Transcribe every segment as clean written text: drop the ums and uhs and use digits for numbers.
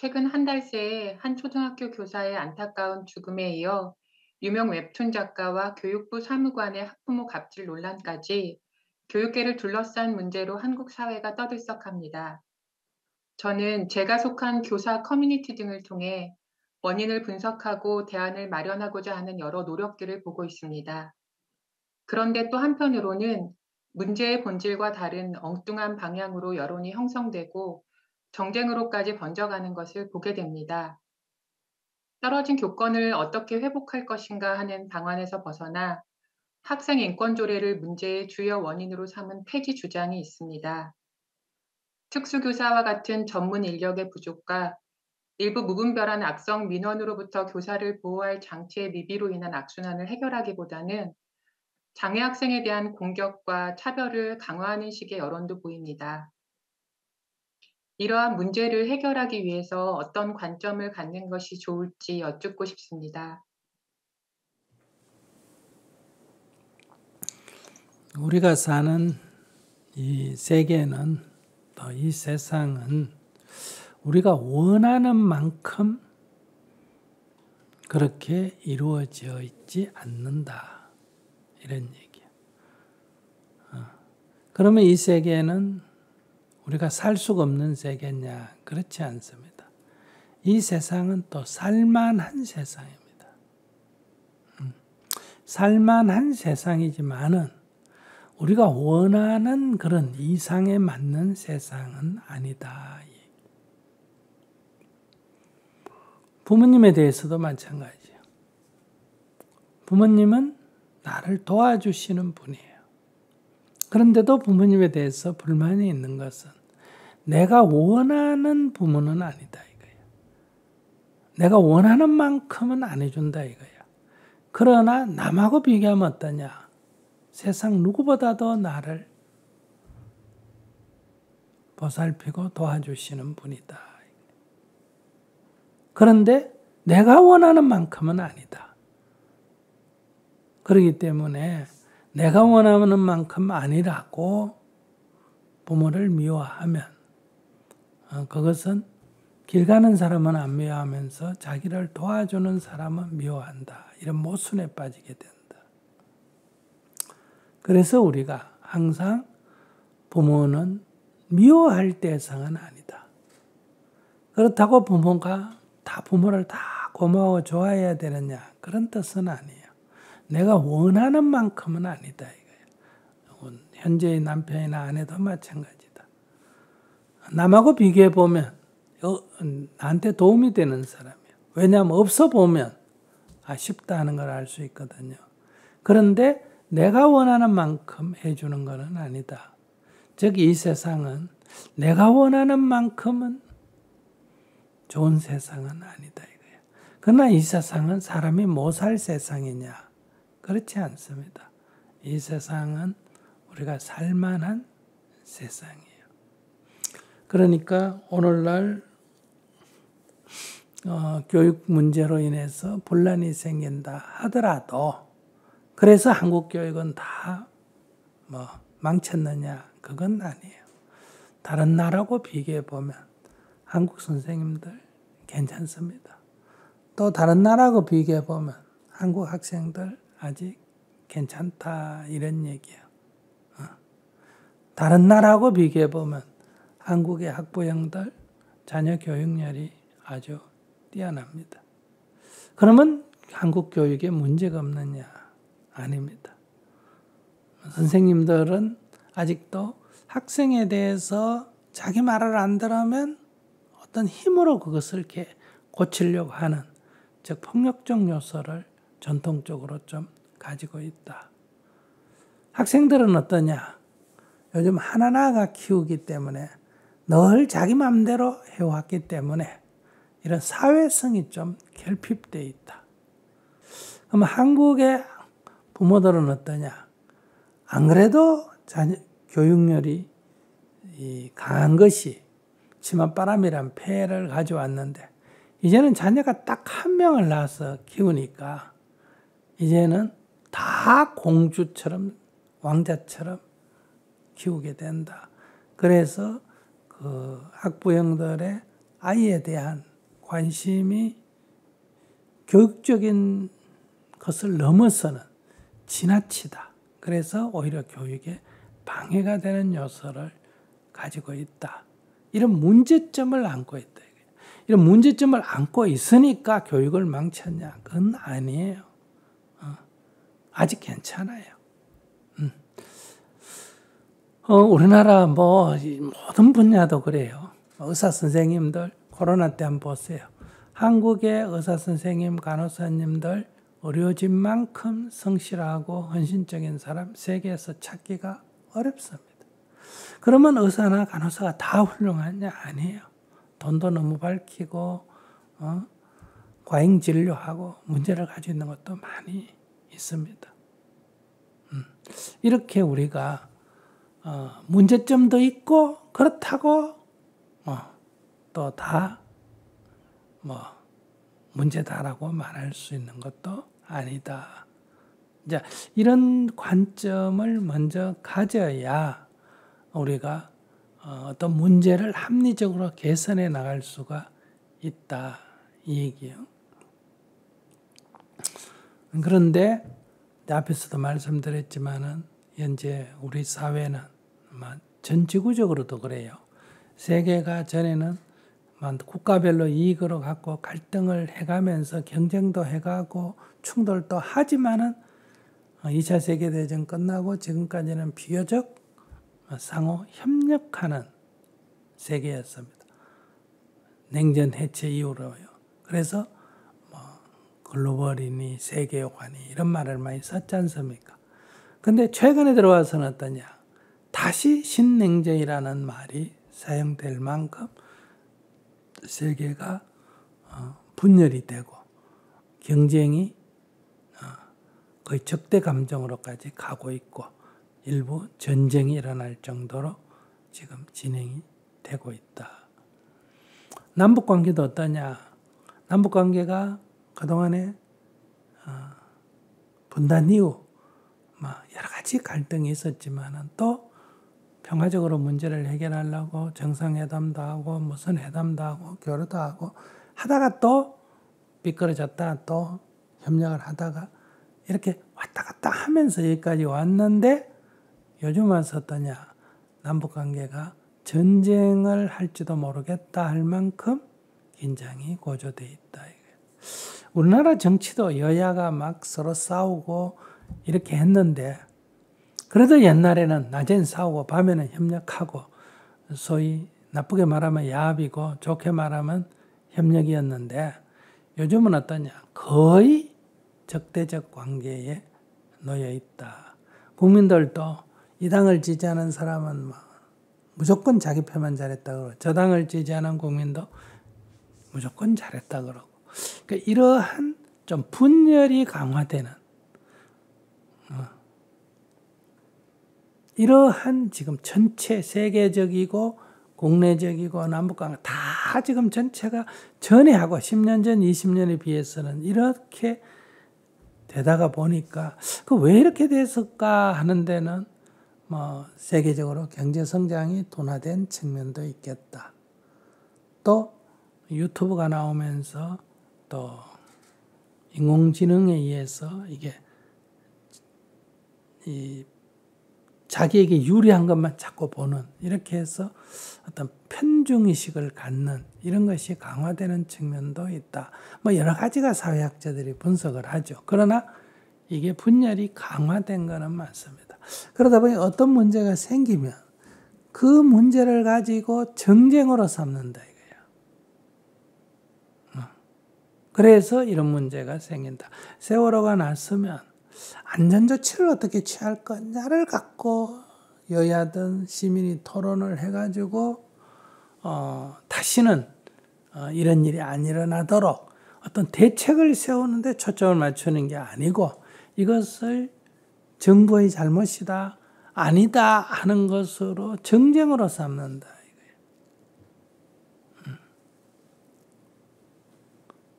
최근 한 달 새에 한 초등학교 교사의 안타까운 죽음에 이어 유명 웹툰 작가와 교육부 사무관의 학부모 갑질 논란까지 교육계를 둘러싼 문제로 한국 사회가 떠들썩합니다. 저는 제가 속한 교사 커뮤니티 등을 통해 원인을 분석하고 대안을 마련하고자 하는 여러 노력들을 보고 있습니다. 그런데 또 한편으로는 문제의 본질과 다른 엉뚱한 방향으로 여론이 형성되고 정쟁으로까지 번져가는 것을 보게 됩니다. 떨어진 교권을 어떻게 회복할 것인가 하는 방안에서 벗어나 학생 인권 조례를 문제의 주요 원인으로 삼은 폐지 주장이 있습니다. 특수교사와 같은 전문 인력의 부족과 일부 무분별한 악성 민원으로부터 교사를 보호할 장치의 미비로 인한 악순환을 해결하기보다는 장애 학생에 대한 공격과 차별을 강화하는 식의 여론도 보입니다. 이러한 문제를 해결하기 위해서 어떤 관점을 갖는 것이 좋을지 여쭙고 싶습니다. 우리가 사는 이 세계는, 또 이 세상은 우리가 원하는 만큼 그렇게 이루어져 있지 않는다, 이런 얘기야. 그러면 이 세계는 우리가 살 수가 없는 세계냐? 그렇지 않습니다. 이 세상은 또 살만한 세상입니다. 살만한 세상이지만은 우리가 원하는 그런 이상에 맞는 세상은 아니다. 부모님에 대해서도 마찬가지예요. 부모님은 나를 도와주시는 분이에요. 그런데도 부모님에 대해서 불만이 있는 것은 내가 원하는 부모는 아니다 이거예요. 내가 원하는 만큼은 안 해준다 이거예요. 그러나 남하고 비교하면 어떠냐? 세상 누구보다도 나를 보살피고 도와주시는 분이다. 그런데 내가 원하는 만큼은 아니다. 그렇기 때문에 내가 원하는 만큼 아니라고 부모를 미워하면 그것은 길 가는 사람은 안 미워하면서 자기를 도와주는 사람은 미워한다. 이런 모순에 빠지게 된다. 그래서 우리가 항상 부모는 미워할 대상은 아니다. 그렇다고 부모가 부모를 다 고마워 좋아해야 되느냐? 그런 뜻은 아니에요. 내가 원하는 만큼은 아니다 이거예요. 현재의 남편이나 아내도 마찬가지다. 남하고 비교해 보면 나한테 도움이 되는 사람이에요. 왜냐하면 없어 보면 쉽다 하는 걸 알 수 있거든요. 그런데 내가 원하는 만큼 해주는 것은 아니다. 즉 이 세상은 내가 원하는 만큼은 좋은 세상은 아니다 이거예요. 그러나 이 세상은 사람이 못 살 세상이냐? 그렇지 않습니다. 이 세상은 우리가 살만한 세상이에요. 그러니까 오늘날 교육 문제로 인해서 분란이 생긴다 하더라도 그래서 한국 교육은 다 망쳤느냐? 그건 아니에요. 다른 나라하고 비교해 보면 한국 선생님들 괜찮습니다. 또 다른 나라하고 비교해 보면 한국 학생들 아직 괜찮다 이런 얘기예요. 다른 나라하고 비교해 보면 한국의 학부형들 자녀 교육열이 아주 뛰어납니다. 그러면 한국 교육에 문제가 없느냐? 아닙니다. 선생님들은 아직도 학생에 대해서 자기 말을 안 들으면 어떤 힘으로 그것을 이렇게 고치려고 하는, 즉 폭력적 요소를 전통적으로 좀 가지고 있다. 학생들은 어떠냐? 요즘 하나하나가 키우기 때문에 늘 자기 마음대로 해왔기 때문에 이런 사회성이 좀 결핍되어 있다. 그럼 한국의 부모들은 어떠냐? 안 그래도 교육열이 강한 것이 치맛바람이란 폐해를 가져왔는데 이제는 자녀가 딱 한 명을 낳아서 키우니까 이제는 다 공주처럼 왕자처럼 키우게 된다. 그래서 그 학부형들의 아이에 대한 관심이 교육적인 것을 넘어서는 지나치다. 그래서 오히려 교육에 방해가 되는 요소를 가지고 있다. 이런 문제점을 안고 있다. 이런 문제점을 안고 있으니까 교육을 망쳤냐? 그건 아니에요. 아직 괜찮아요. 우리나라 모든 분야도 그래요. 의사 선생님들 코로나 때 한번 보세요. 한국의 의사 선생님, 간호사님들 의료진만큼 성실하고 헌신적인 사람 세계에서 찾기가 어렵습니다. 그러면 의사나 간호사가 다 훌륭하냐? 아니에요. 돈도 너무 밝히고 과잉 진료하고 문제를 가지고 있는 것도 많이 있습니다. 이렇게 우리가 문제점도 있고 그렇다고 또 다 문제다라고 말할 수 있는 것도 아니다. 이제 이런 관점을 먼저 가져야 우리가 어떤 문제를 합리적으로 개선해 나갈 수가 있다 이 얘기예요. 그런데 앞에서도 말씀드렸지만은 현재 우리 사회는 전 지구적으로도 그래요. 세계가 전에는 국가별로 이익으로 갖고 갈등을 해가면서 경쟁도 해가고 충돌도 하지만은 2차 세계대전 끝나고 지금까지는 비교적 상호 협력하는 세계였습니다. 냉전 해체 이후로요. 그래서 글로벌이니 세계관이 이런 말을 많이 썼지 않습니까? 근데 최근에 들어와서는 어떠냐? 다시 신냉전이라는 말이 사용될 만큼 세계가 분열이 되고 경쟁이 거의 적대 감정으로까지 가고 있고 일부 전쟁이 일어날 정도로 지금 진행이 되고 있다. 남북관계도 어떠냐? 남북관계가 그동안에 분단 이후 여러 가지 갈등이 있었지만은 또 평화적으로 문제를 해결하려고 정상회담도 하고 무슨 회담도 하고 교류도 하고 하다가 또 미끄러졌다 또 협력을 하다가 이렇게 왔다 갔다 하면서 여기까지 왔는데 요즘 와서 어떠냐? 남북관계가 전쟁을 할지도 모르겠다 할 만큼 긴장이 고조돼 있다. 우리나라 정치도 여야가 막 서로 싸우고 이렇게 했는데 그래도 옛날에는 낮엔 싸우고 밤에는 협력하고 소위 나쁘게 말하면 야합이고 좋게 말하면 협력이었는데 요즘은 어떠냐? 거의 적대적 관계에 놓여 있다. 국민들도 이 당을 지지하는 사람은 무조건 자기 표만 잘했다 그러고 저 당을 지지하는 국민도 무조건 잘했다 그러고 그러니까 이러한 좀 분열이 강화되는 이러한 지금 전체 세계적이고 국내적이고 남북관계 다 지금 전체가 전에 하고 10년 전 20년에 비해서는 이렇게 되다가 보니까 그 왜 이렇게 됐을까 하는 데는 세계적으로 경제 성장이 둔화된 측면도 있겠다. 또 유튜브가 나오면서 또 인공지능에 의해서 이게 자기에게 유리한 것만 자꾸 보는 이렇게 해서 어떤 편중의식을 갖는 이런 것이 강화되는 측면도 있다. 여러 가지가 사회학자들이 분석을 하죠. 그러나 이게 분열이 강화된 것은 맞습니다. 그러다 보니 어떤 문제가 생기면 그 문제를 가지고 정쟁으로 삼는다 이거예요. 그래서 이런 문제가 생긴다. 세월호가 났으면 안전조치를 어떻게 취할 거냐를 갖고 여야든 시민이 토론을 해가지고 다시는 이런 일이 안 일어나도록 어떤 대책을 세우는데 초점을 맞추는 게 아니고 이것을 정부의 잘못이다, 아니다 하는 것으로 정쟁으로 삼는다.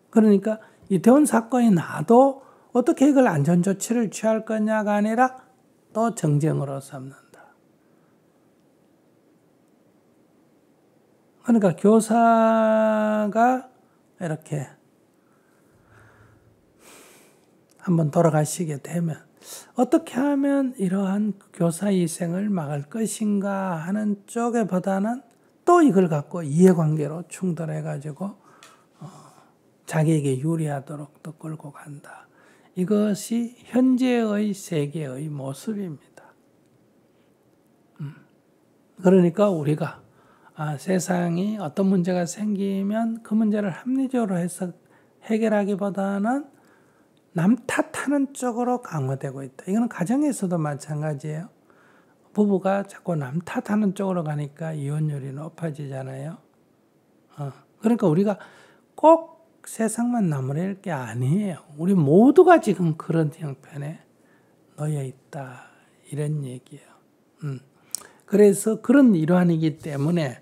그러니까 이태원 사건이 나도 어떻게 이걸 안전조치를 취할 거냐가 아니라 또 정쟁으로 삼는다. 그러니까 교사가 이렇게 한번 돌아가시게 되면 어떻게 하면 이러한 교사 희생을 막을 것인가 하는 쪽에보다는 또 이걸 갖고 이해관계로 충돌해가지고 자기에게 유리하도록 또 끌고 간다. 이것이 현재의 세계의 모습입니다. 그러니까 우리가 세상이 어떤 문제가 생기면 그 문제를 합리적으로 해서 해결하기보다는 남 탓하는 쪽으로 강화되고 있다. 이거는 가정에서도 마찬가지예요. 부부가 자꾸 남 탓하는 쪽으로 가니까 이혼율이 높아지잖아요. 그러니까 우리가 꼭 세상만 나무랄 게 아니에요. 우리 모두가 지금 그런 형편에 놓여 있다. 이런 얘기예요. 그래서 그런 일환이기 때문에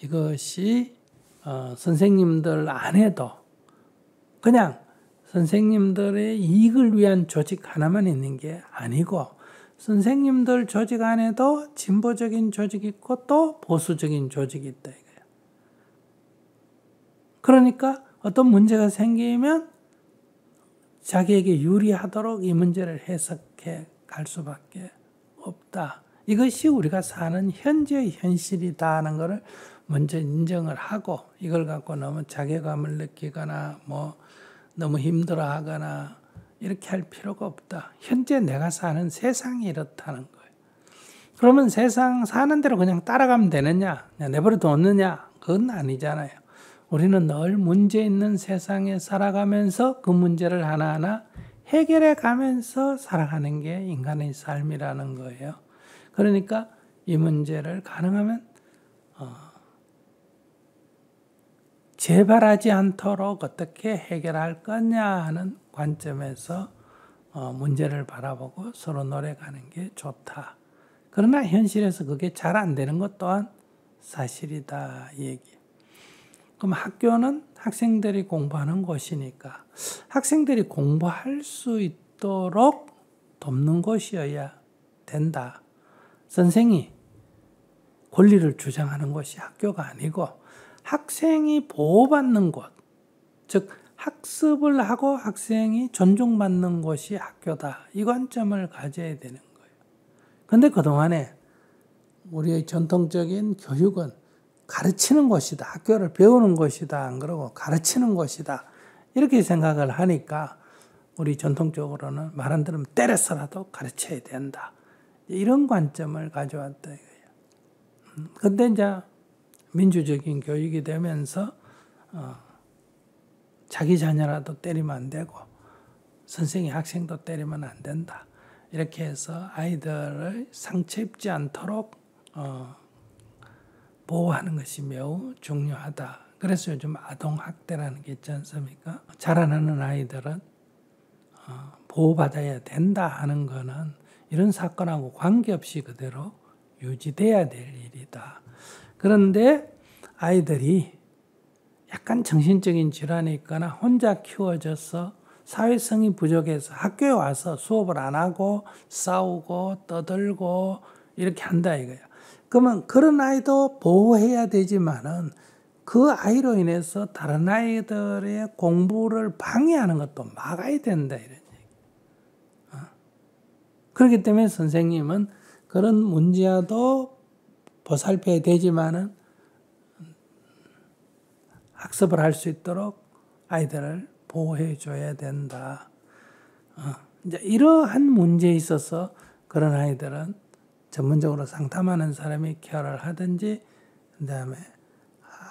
이것이 선생님들 안에도 그냥 선생님들의 이익을 위한 조직 하나만 있는 게 아니고 선생님들 조직 안에도 진보적인 조직이 있고 또 보수적인 조직이 있다 이거예요. 그러니까 어떤 문제가 생기면 자기에게 유리하도록 이 문제를 해석해 갈 수밖에 없다. 이것이 우리가 사는 현재의 현실이다 하는 것을 먼저 인정을 하고 이걸 갖고 너무 자괴감을 느끼거나 너무 힘들어하거나 이렇게 할 필요가 없다. 현재 내가 사는 세상이 이렇다는 거예요. 그러면 세상 사는 대로 그냥 따라가면 되느냐? 그냥 내버려 뒀느냐? 그건 아니잖아요. 우리는 늘 문제 있는 세상에 살아가면서 그 문제를 하나하나 해결해 가면서 살아가는 게 인간의 삶이라는 거예요. 그러니까 이 문제를 가능하면 재발하지 않도록 어떻게 해결할 거냐 하는 관점에서 문제를 바라보고 서로 노력하는 게 좋다. 그러나 현실에서 그게 잘 안 되는 것 또한 사실이다 얘기. 그럼 학교는 학생들이 공부하는 곳이니까 학생들이 공부할 수 있도록 돕는 곳이어야 된다. 선생이 권리를 주장하는 곳이 학교가 아니고 학생이 보호받는 곳, 즉 학습을 하고 학생이 존중받는 곳이 학교다. 이 관점을 가져야 되는 거예요. 그런데 그동안에 우리의 전통적인 교육은 가르치는 곳이다. 학교를 배우는 곳이다. 안 그러고 가르치는 곳이다. 이렇게 생각을 하니까 우리 전통적으로는 말 안 들으면 때려서라도 가르쳐야 된다. 이런 관점을 가져왔다 이거예요. 근데 이제 민주적인 교육이 되면서 자기 자녀라도 때리면 안 되고 선생이 학생도 때리면 안 된다. 이렇게 해서 아이들을 상처 입지 않도록 보호하는 것이 매우 중요하다. 그래서 요즘 아동학대라는 게 있지 않습니까? 자라나는 아이들은 보호받아야 된다 하는 거는 이런 사건하고 관계없이 그대로 유지돼야 될 일이다. 그런데 아이들이 약간 정신적인 질환이 있거나 혼자 키워져서 사회성이 부족해서 학교에 와서 수업을 안 하고 싸우고 떠들고 이렇게 한다 이거야. 그러면 그런 아이도 보호해야 되지만은 그 아이로 인해서 다른 아이들의 공부를 방해하는 것도 막아야 된다 이런 얘기. 그렇기 때문에 선생님은 그런 문제와도 보살펴야 되지만은 학습을 할 수 있도록 아이들을 보호해 줘야 된다. 이제 이러한 문제에 있어서 그런 아이들은 전문적으로 상담하는 사람이 케어를 하든지, 그 다음에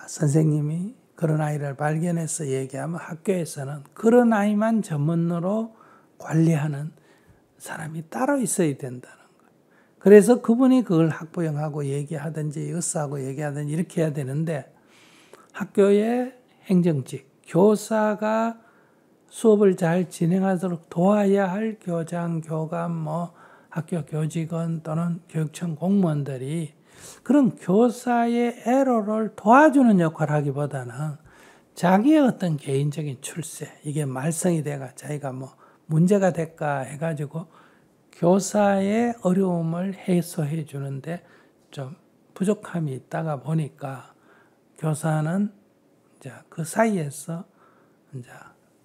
선생님이 그런 아이를 발견해서 얘기하면 학교에서는 그런 아이만 전문으로 관리하는 사람이 따로 있어야 된다는 거예요. 그래서 그분이 그걸 학부형하고 얘기하든지 의사하고 얘기하든지 이렇게 해야 되는데 학교의 행정직, 교사가 수업을 잘 진행하도록 도와야 할 교장, 교감, 학교 교직원 또는 교육청 공무원들이 그런 교사의 애로를 도와주는 역할을 하기보다는 자기의 어떤 개인적인 출세, 이게 말썽이 돼가 자기가 문제가 될까 해가지고 교사의 어려움을 해소해 주는데 좀 부족함이 있다가 보니까 교사는 이제 그 사이에서 이제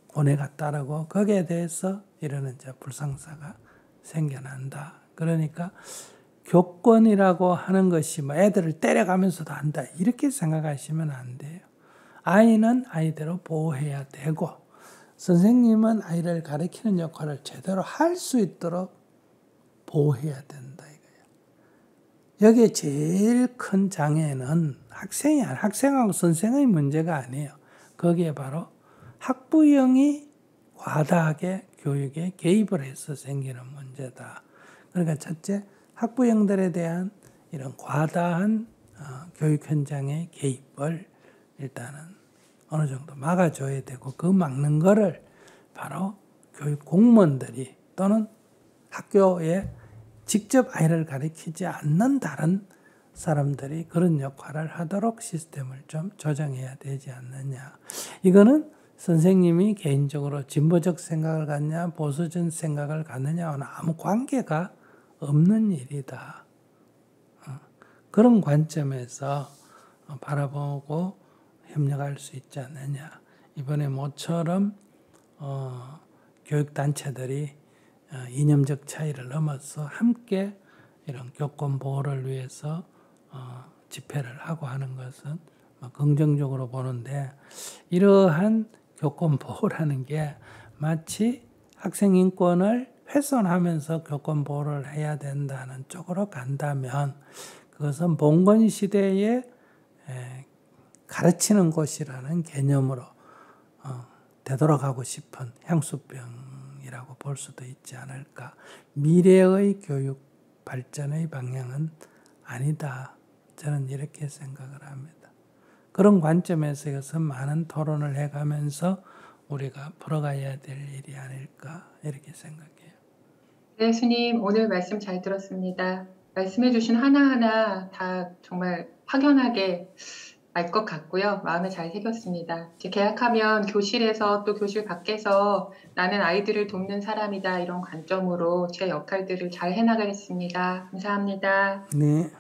고뇌가 따르고 거기에 대해서 이런 이제 불상사가 생겨난다. 그러니까 교권이라고 하는 것이 뭐 애들을 때려가면서도 한다. 이렇게 생각하시면 안 돼요. 아이는 아이대로 보호해야 되고 선생님은 아이를 가르치는 역할을 제대로 할 수 있도록 보호해야 된다 이거예요. 여기에 제일 큰 장애는 학생하고 선생의 문제가 아니에요. 거기에 바로 학부형이 과다하게 교육에 개입을 해서 생기는 문제다. 그러니까 첫째, 학부형들에 대한 이런 과다한 교육 현장의 개입을 일단은 어느 정도 막아줘야 되고 그 막는 거를 바로 교육 공무원들이 또는 학교에 직접 아이를 가르치지 않는 다른 사람들이 그런 역할을 하도록 시스템을 좀 조정해야 되지 않느냐. 이거는 선생님이 개인적으로 진보적 생각을 갖냐 보수적 생각을 갖느냐와는 아무 관계가 없는 일이다. 그런 관점에서 바라보고 협력할 수 있지 않느냐. 이번에 모처럼 교육단체들이 이념적 차이를 넘어서 함께 이런 교권 보호를 위해서 집회를 하고 하는 것은 긍정적으로 보는데 이러한 교권 보호라는 게 마치 학생 인권을 훼손하면서 교권 보호를 해야 된다는 쪽으로 간다면 그것은 봉건 시대에 가르치는 곳이라는 개념으로 되돌아가고 싶은 향수병이라고 볼 수도 있지 않을까. 미래의 교육 발전의 방향은 아니다. 저는 이렇게 생각을 합니다. 그런 관점에서 이것은 많은 토론을 해가면서 우리가 풀어가야 될 일이 아닐까 이렇게 생각해요. 네, 스님 오늘 말씀 잘 들었습니다. 말씀해 주신 하나하나 다 정말 확연하게 알 것 같고요. 마음에 잘 새겼습니다. 이제 개학하면 교실에서 또 교실 밖에서 나는 아이들을 돕는 사람이다 이런 관점으로 제 역할들을 잘 해나가겠습니다. 감사합니다. 네.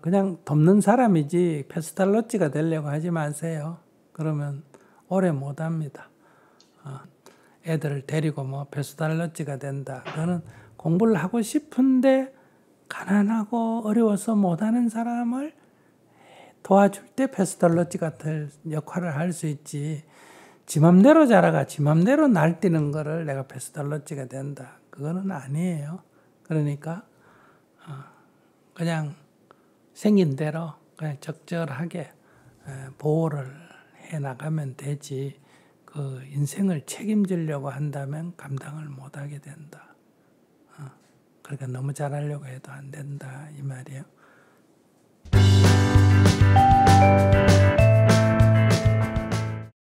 그냥 돕는 사람이지 페스탈로찌가 되려고 하지 마세요. 그러면 오래 못 합니다. 애들을 데리고 뭐 페스탈로찌가 된다. 그거는 공부를 하고 싶은데 가난하고 어려워서 못하는 사람을 도와줄 때 페스탈로찌 같은 역할을 할 수 있지. 지 맘대로 자라가 지 맘대로 날뛰는 거를 내가 페스탈로찌가 된다. 그거는 아니에요. 그러니까 그냥 생긴 대로 그냥 적절하게 보호를 해 나가면 되지. 그 인생을 책임지려고 한다면 감당을 못하게 된다. 그러니까 너무 잘하려고 해도 안 된다 이 말이에요.